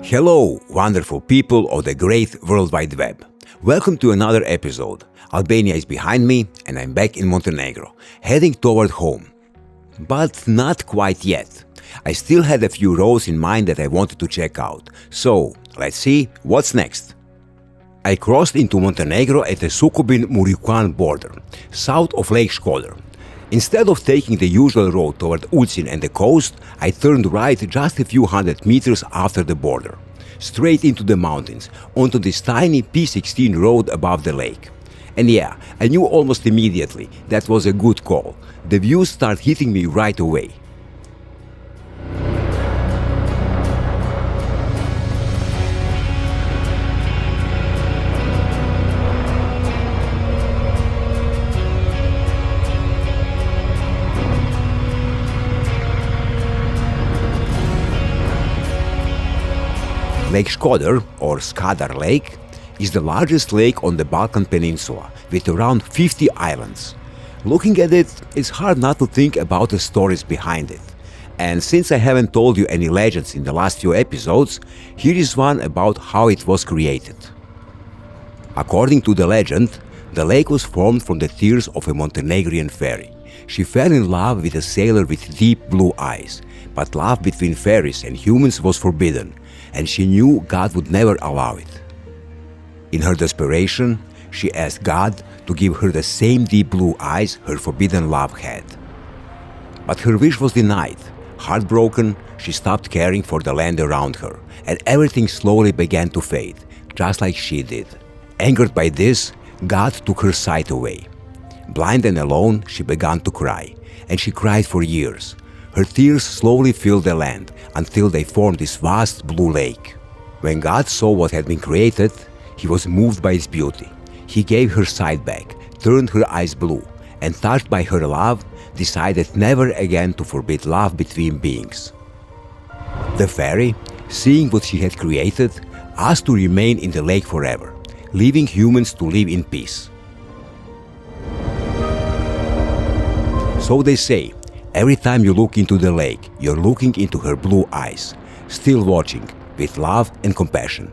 Hello, wonderful people of the great World Wide Web. Welcome to another episode. Albania is behind me and I'm back in Montenegro, heading toward home. But not quite yet. I still had a few roads in mind that I wanted to check out. So, let's see what's next. I crossed into Montenegro at the Sukobin-Muricwan border, south of Lake Shkoder. Instead of taking the usual road toward Ulcin and the coast, I turned right just a few hundred meters after the border, straight into the mountains, onto this tiny P16 road above the lake. And yeah, I knew almost immediately that was a good call. The views start hitting me right away. Lake Shkoder, or Skadar Lake, is the largest lake on the Balkan Peninsula, with around 50 islands. Looking at it, it's hard not to think about the stories behind it. And since I haven't told you any legends in the last few episodes, here is one about how it was created. According to the legend, the lake was formed from the tears of a Montenegrin fairy. She fell in love with a sailor with deep blue eyes, but love between fairies and humans was forbidden, and she knew God would never allow it. In her desperation, she asked God to give her the same deep blue eyes her forbidden love had. But her wish was denied. Heartbroken, she stopped caring for the land around her, and everything slowly began to fade, just like she did. Angered by this, God took her sight away. Blind and alone, she began to cry, and she cried for years. Her tears slowly filled the land until they formed this vast blue lake. When God saw what had been created, he was moved by its beauty. He gave her sight back, turned her eyes blue, and touched by her love, decided never again to forbid love between beings. The fairy, seeing what she had created, asked to remain in the lake forever, leaving humans to live in peace. So they say, every time you look into the lake, you're looking into her blue eyes, still watching, with love and compassion.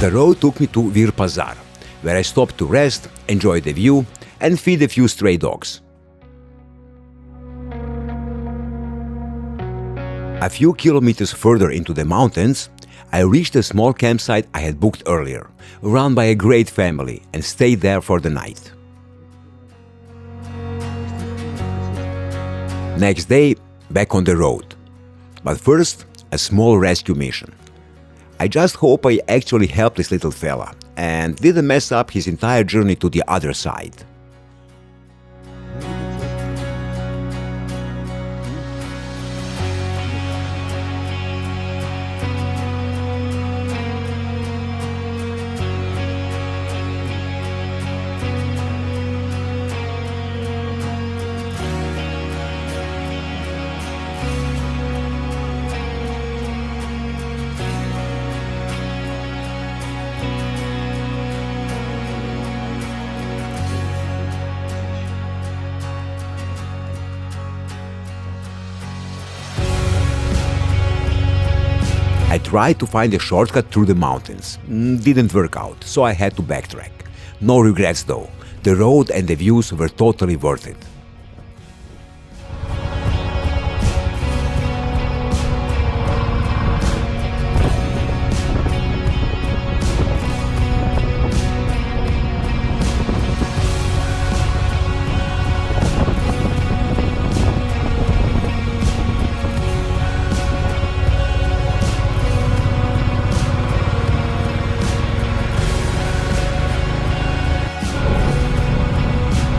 The road took me to Virpazar, where I stopped to rest, enjoy the view, and feed a few stray dogs. A few kilometers further into the mountains, I reached a small campsite I had booked earlier, run by a great family, and stayed there for the night. Next day, back on the road. But first, a small rescue mission. I just hope I actually helped this little fella and didn't mess up his entire journey to the other side. I tried to find a shortcut through the mountains. Didn't work out, so I had to backtrack. No regrets though. The road and the views were totally worth it.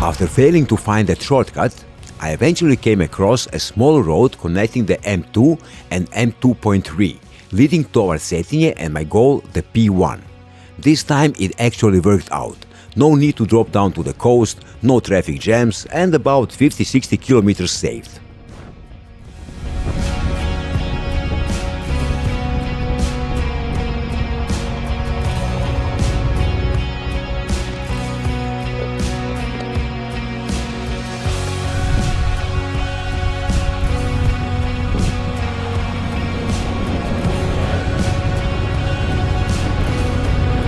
After failing to find that shortcut, I eventually came across a small road connecting the M2 and M2.3, leading towards Cetinje and my goal, the P1. This time it actually worked out. No need to drop down to the coast, no traffic jams, and about 50-60 kilometers saved.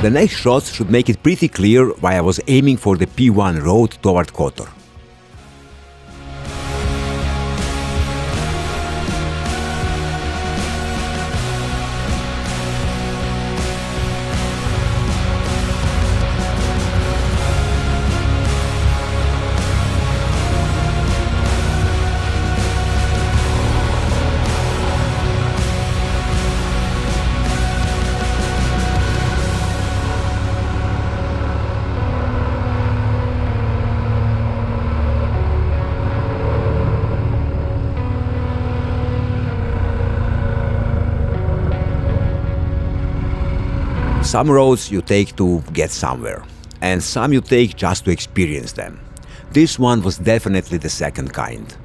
The next shots should make it pretty clear why I was aiming for the P1 road toward Kotor. Some roads you take to get somewhere, and some you take just to experience them. This one was definitely the second kind.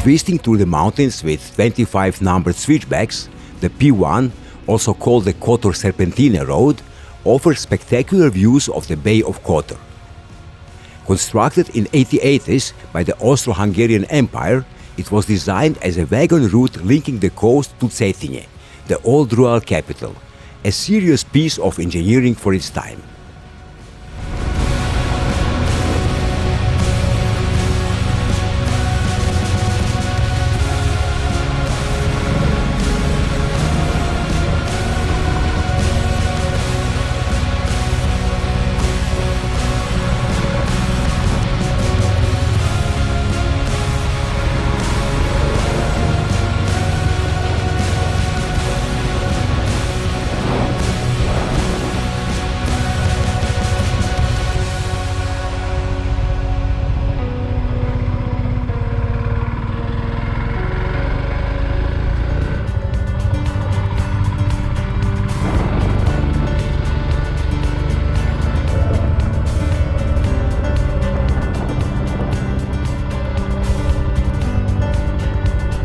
Twisting through the mountains with 25 numbered switchbacks, the P1, also called the Kotor Serpentine road, offers spectacular views of the Bay of Kotor. Constructed in 1880s by the Austro-Hungarian Empire, it was designed as a wagon route linking the coast to Cetinje, the old rural capital, a serious piece of engineering for its time.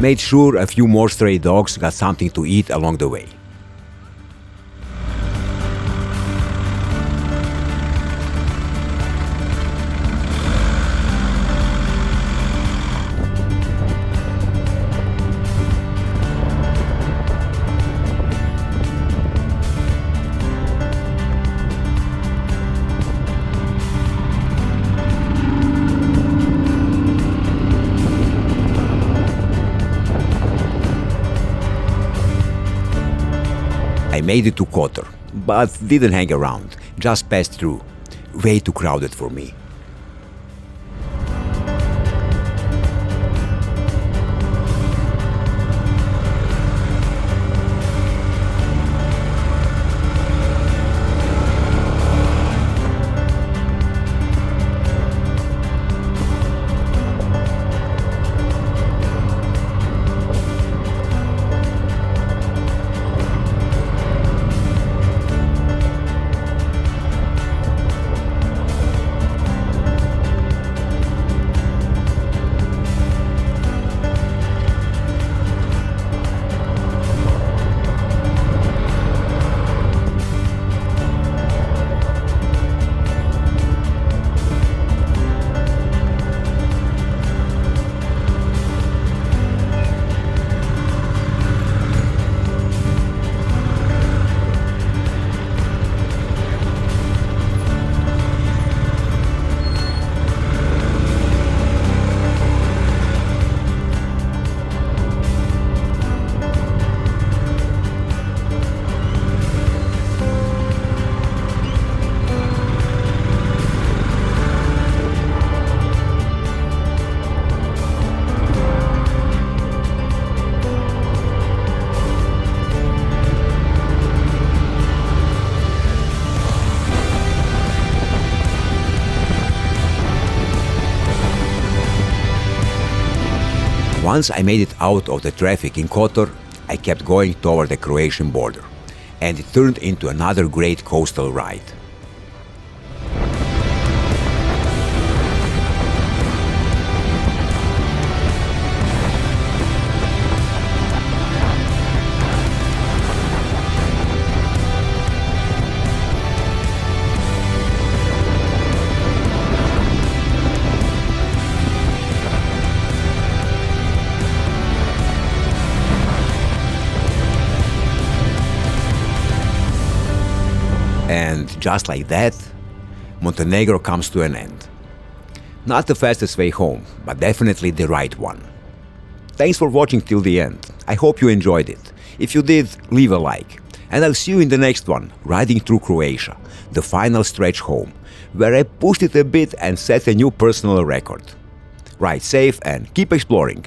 Made sure a few more stray dogs got something to eat along the way. I made it to Kotor, but didn't hang around, just passed through. Way too crowded for me. Once I made it out of the traffic in Kotor, I kept going toward the Croatian border, and it turned into another great coastal ride. And just like that, Montenegro comes to an end. Not the fastest way home, but definitely the right one. Thanks for watching till the end. I hope you enjoyed it. If you did, leave a like. And I'll see you in the next one, riding through Croatia, the final stretch home, where I pushed it a bit and set a new personal record. Ride safe and keep exploring.